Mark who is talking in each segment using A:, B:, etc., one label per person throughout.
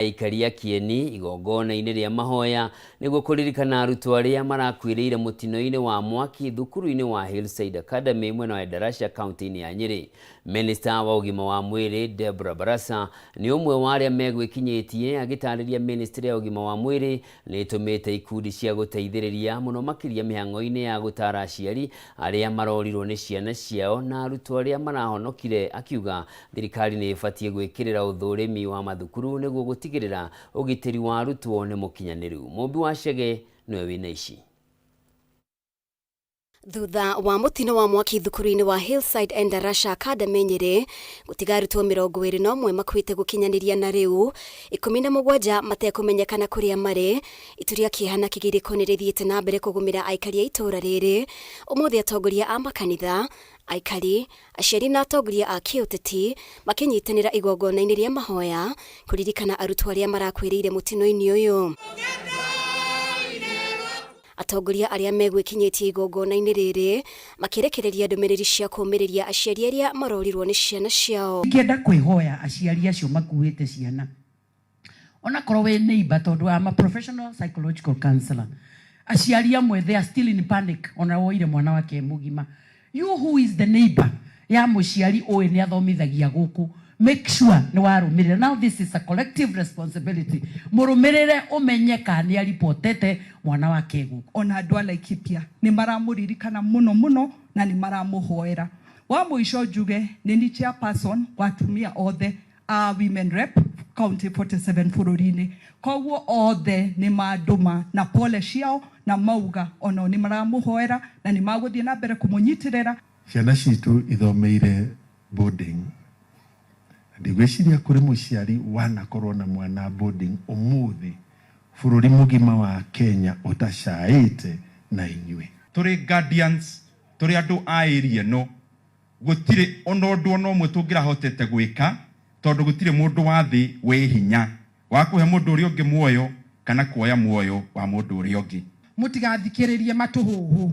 A: Ikaria kieni igongona-inĩ rĩa mahoya nĩguo kũririkana arutwo arĩa marakuĩrĩire mũtino-inĩ wa mwaki thukuru-inĩ wa Hillside Academy mwena wa Endarasha kaunti-inĩ ya Nyeri. Minister wa ũgima wa mwĩrĩ Deborah Barasa nĩ ũmwe wa arĩa megwĩkinyĩtie agĩtarĩria ministry ya ũgima wa mwĩrĩ nĩ ĩtũmĩte ikundi cia gũteithĩrĩria mũno makĩria mĩhang'o-inĩ ya gũtara aciari arĩa marorirwo nĩ ciana ciao na arutwo arĩa marahonokire, akiuga thirikari nĩ ĩbatiĩ gwĩkĩrĩra ũthũrĩmi wa mathukuru nĩguo gũtigĩrĩra ũgitĩri wa arutwo nĩ mũkinyanĩru. Mũmbi wa Chege nĩwe wĩna ici.
B: Thutha wa mũtino wa mwaki thukuru-inĩ wa Hillside Endarasha Academy Nyeri, gũtiga arutwo 21 makuĩte gũkinyanĩria na rĩu 17 matekũmenyekana kũrĩa marĩ. Ituria kĩhana kĩgirĩko nĩ rĩthiĩte na mbere kũgũmĩra aikari a itũra rĩrĩ. Ũmũthĩ atongoria a makanitha, aikari, aciari na atongoria a kĩũteti makĩnyitanĩra igongona-inĩ rĩa mahoya kũririkana arutwo arĩa marakuĩrĩire mũtino-inĩ ũyũ. Atongoria arĩa megwĩkinyĩtie igongona-inĩ rĩrĩ makĩrekereria ndũmĩrĩri cia kũũmĩrĩria aciari arĩa marorirwo nĩ ciana ciao.
C: Ingĩenda kwĩhoya aciari acio makuĩte ciana, ona korwo wĩ neighbor, tondũ I'm a professional psychological counselor. Aciari amwe they are still in panic ona woire mwana wake mũgima. You who is the neighbor ya mũciari ũyũ nĩ athomithagia gũkũ, make sure nĩ warũmĩrĩra. Now this is a collective responsibility. Mũrũmĩrĩre ũmenye kana nĩ aripotete mwana wake gũkũ.
D: Ona andũ a Laikipia nĩ maramũririkana mũno na nĩ maramũhoera. Wa mũico njuge nĩ ni chairperson wa atumia othe a women rep county 47 bũrũri-inĩ. Koguo othe nĩ mandũma na pole ciao na mauga ona nĩ maramũhoera na nĩ magũthiĩ na mbere kũmũnyitĩrĩra.
E: Ciana citũ ithomeire boarding. Ndigwĩciria kũrĩ mũciari wanakorwo na mwana boarding ũmũthĩ bũrũri mũgima wa Kenya ũtacaĩte na inyuĩ.
F: Tũrĩ guardians, tũrĩ andũ a area no, gũtirĩ ona ũndũ ona ũmwe tũngĩrahotete gwĩka tondũ gũtirĩ mũndũ wa thĩ wĩ hinya wa kũhe mũndũ ũrĩa ũngĩ muoyo kana kuoya muoyo wa mũndũ ũrĩa ũngĩ.
G: Mũtigathikĩrĩrie matũhũhũ.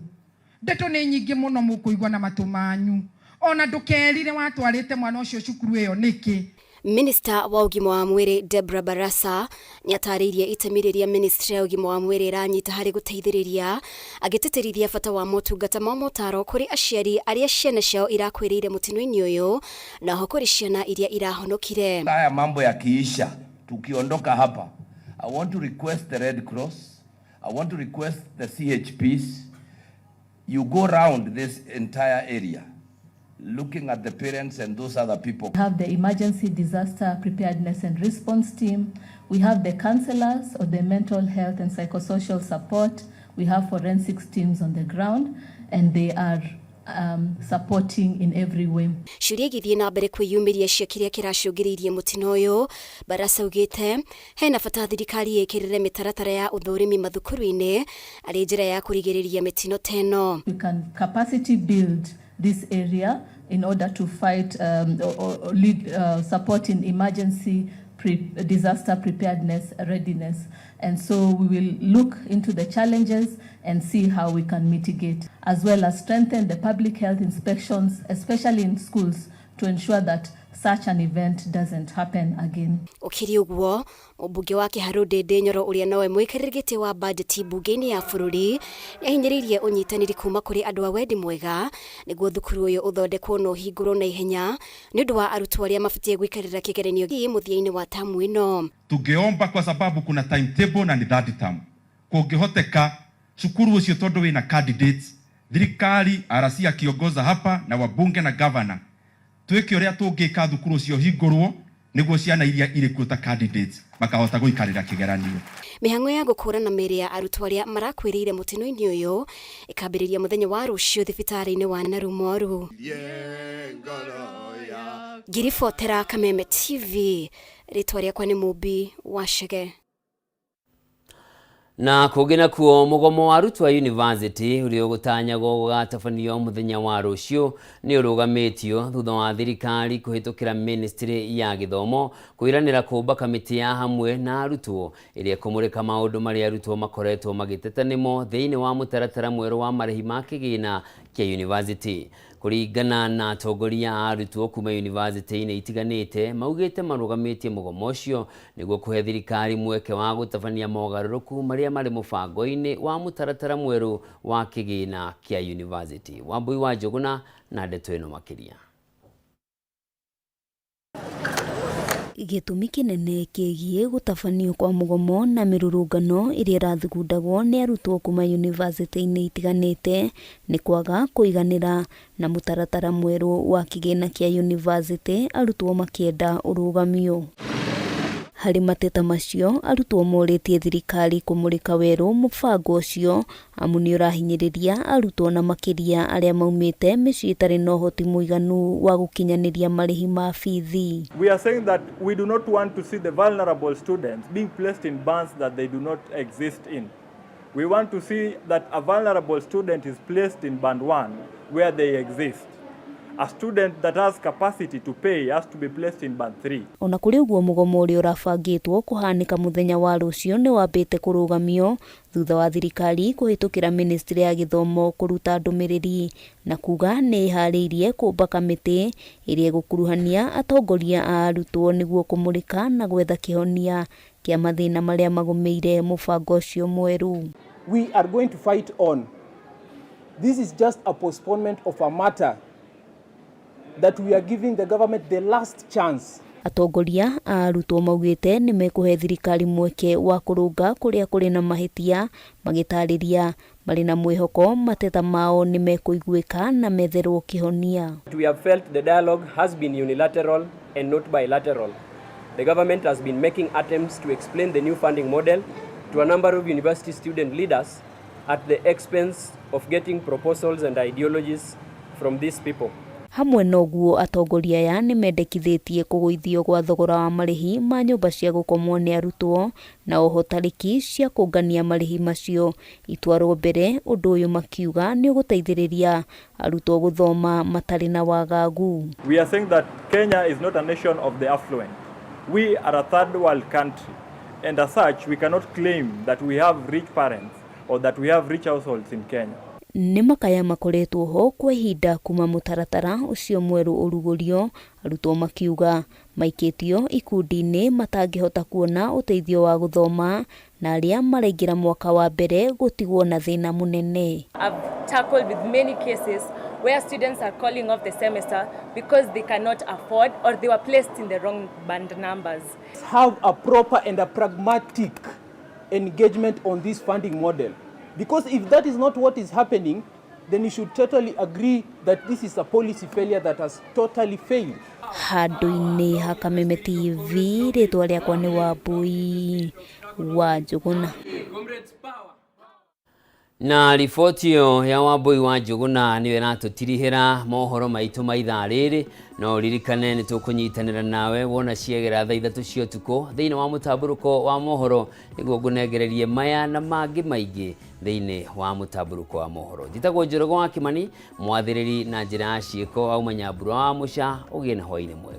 G: Ndeto nĩ nyingĩ mũno mũkũigua na matũ manyu. Ona ndũkerire watwarĩte mwana ũcio cukuru ĩyo nĩkĩ.
B: Minister wa ũgima wa mwĩrĩ Deborah Barasa nĩ atarĩirie itemi rĩrĩa ministry ya ũgima wa mwĩrĩ ĩranyita harĩ gũteithĩrĩria, agĩtĩtĩrithia bata wa motungata ma motaro kũrĩ aciari arĩa ciana ciao irakwĩrĩire mũtino-inĩ ũyũ na ho kũrĩ ciana iria irahonokire.
H: Haya mambo yakiisha, tukiondoka hapa, I want to request the Red Cross, I want to request the CHPs, you go around this entire area looking at the parents and those other people.
I: We have the emergency disaster preparedness and response team. We have the counselors or the mental health and psychosocial support. We have forensics teams on the ground and they are supporting in every way.
B: Ciũria igĩthiĩ na mbere kwĩyumĩria cia kĩrĩa kĩracũngĩrĩirie mũtino ũyũ, Barasa augĩte hena bata thirikari ĩkĩrĩre mĩtaratara ya ũthũrĩmi mathukuru-inĩ arĩ njĩra ya kũrigĩrĩria mĩtino ta ĩno.
I: We can capacity build this area in order to fight or lead support in emergency disaster preparedness readiness. And so we will look into the challenges and see how we can mitigate, as well as strengthen the public health inspections, especially in schools, to ensure that such an event doesn't happen again.
B: Ũkĩrĩ ũguo, mũmbunge wa Kĩharũ Ndĩndĩ Nyoro ũrĩa nowe mwĩkarĩri gĩtĩ wa budget mbunge-inĩ ya bũrũri nĩahinyĩrĩirie ũnyitanĩri kuma kũrĩ andũ a wendi mwega nĩguo thukuru ũyũ ũthondekwo na ũhingũrwo na ihenya nĩ ũndũ wa arutwo arĩa mabatiĩ gũikarĩra kĩgeranio gĩ mũthia-inĩ wa tamu ĩno.
F: Tungeomba kwa sababu kuna timetable na ni third term. Kũngĩhoteka cukuru ũcio tondũ wĩna candidates, thirikari aracia kiongoza hapa na wabunge na governor twĩke ũrĩa tũngĩka thukuru ũcio hingũrwo nĩguo ciana iria irĩ kuo ta candidates makahota gũikarĩra kĩgeranio. Mĩhang'o
B: ya gũkũrana mĩĩrĩ ya arutwo arĩa marakwĩrĩire mũtino-inĩ ũyũ ĩkambĩrĩria mũthenya wa rũciũ thibitarĩ-inĩ wa Narumoru. Ngiribotera Kameme TV, rĩtwa rĩakwa nĩ Mũmbi wa Chege.
A: Na kũngĩ nakuo mũgomo wa arutwo a university ũrĩa ũgũtanyagwo gũgatabanio mũthenya wa rũciũ nĩ ũrũgamĩtio thutha wa thirikari kũhĩtũkĩra ministry ya gĩthomo kwĩranĩra kũmba kamĩtĩ ya hamwe na arutwo ĩrĩa kũmũrĩka maũndũ marĩa arutwo makoretwo magĩteta nĩmo thĩinĩ wa mũtaratara mwerũ wa marĩhi ma kĩgĩna kĩa university. Kuringana na atongoria a arutwo kuma university-inĩ itiganĩte maugĩte marũgamĩtie mũgomo ũcio nĩguo kũhe thirikari mweke wa gũtabania mogarũrũku marĩa marĩ mũbango-inĩ wa mũtaratara mwerũ wa kĩgĩna kĩa university. Wambui wa Njũgũna na ndeto ĩno makĩria.
B: Gĩtũmi kĩnene kĩgiĩ gũtabanio kwa mũgomo na mĩrũrũngano ĩrĩa ĩrathugundagwo nĩ arutwo kuma university-inĩ itiganĩte nĩ kwaga kũiganĩra na mũtaratara mwerũ wa kĩgĩna kĩa university, arutwo makĩenda ũrũgamio. Harĩ mateta macio, arutwo morĩtie thirikari kũmũrĩka werũ mũbango ũcio amu nĩ ũrahinyĩrĩria arutwo na makĩria arĩa maumĩte mĩciĩ ĩtarĩ na ũhoti mũiganu wa gũkinyanĩria marĩhi ma bithi.
J: We are saying that we do not want to see the vulnerable students being placed in bands that they do not exist in. We want to see that a vulnerable student is placed in band 1 where they exist. A student that has capacity to pay has to be placed in band 3.
B: Ona kũrĩ ũguo mũgomo ũrĩa ũrabangĩtwo kũhanĩka mũthenya wa rũciũ nĩ wambĩte kũrũgamio thutha wa thirikari kũhĩtũkĩra Ministry ya Gĩthomo kũruta ndũmĩrĩri na kuga nĩ ĩharĩirie kũmba kamĩtĩ ĩrĩa ĩgũkuruhania atongoria a arutwo nĩguo kũmũrĩka na gwetha kĩhonia kĩa mathĩna marĩa magũmĩire mũbango ũcio mwerũ.
K: We are going to fight on. This is just a postponement of a matter that we are giving the government the last chance.
B: Atongoria a arutwo maugĩte nĩ mekũhe thirikari mweke wa kũrũnga kũrĩa kũrĩ na mahĩtia, magĩtarĩria marĩ na mwĩhoko mateta mao nĩ mekũiguĩka na metherwo kĩhonia.
L: We have felt the dialogue has been unilateral and not bilateral. The government has been making attempts to explain the new funding model to a number of university student leaders at the expense of getting proposals and ideologies from these people.
B: Hamwe noguo atongoria aya nĩ mendekithĩtie kũgũithio gwa thogora wa marĩhi ma nyũmba cia gũkomwo nĩ arutwo na oho tarĩki cia kũngania marĩhi macio itwarwo mbere, ũndũ ũyũ makiuga nĩ ũgũteithĩrĩria arutwo gũthoma matarĩ na wagagu.
J: We are saying that Kenya is not a nation of the affluent. We are a third world country, and as such we cannot claim that we have rich parents or that we have rich households in Kenya.
B: Nĩ makaya makoretwo ho kwa ihinda kuma mũtaratara ũcio mwerũ ũrugũrio, arutwo makiuga maikĩtio ikundi-inĩ matangĩhota kuona ũteithio wa gũthoma na arĩa maraingĩra mwaka wa mbere gũtigwo na thĩna mũnene.
M: I've tackled with many cases where students are calling off the semester because they cannot afford or they were placed in the wrong band numbers.
K: Have a proper and a pragmatic engagement on this funding model. Because if that is not what is happening, then you should totally agree that this is a policy failure that has totally failed.
B: Handũ-inĩ ha Kameme TV, rĩtwa rĩakwa nĩ Wambui wa Njũgũna.
A: Na riboti ĩyo ya Wambui wa Njũgũna nĩyo ĩratũtirihĩra mohoro maitũ ma ithaa rĩrĩ, no ririkane nĩ tũkũnyitanĩra nawe wona ciegera thaa 3 cia ũtukũ thĩinĩ wa mũtambũrũko wa mohoro nĩguo ngũnengererie maya na mangĩ maingĩ thĩinĩ wa mũtambũrũko wa mohoro. Njĩtagwo Njoroge wa Kimani, mwathĩrĩri na njĩra ya ciĩko auma Nyambura wa Mũca, ũgĩe na hwaĩ-inĩ mwega.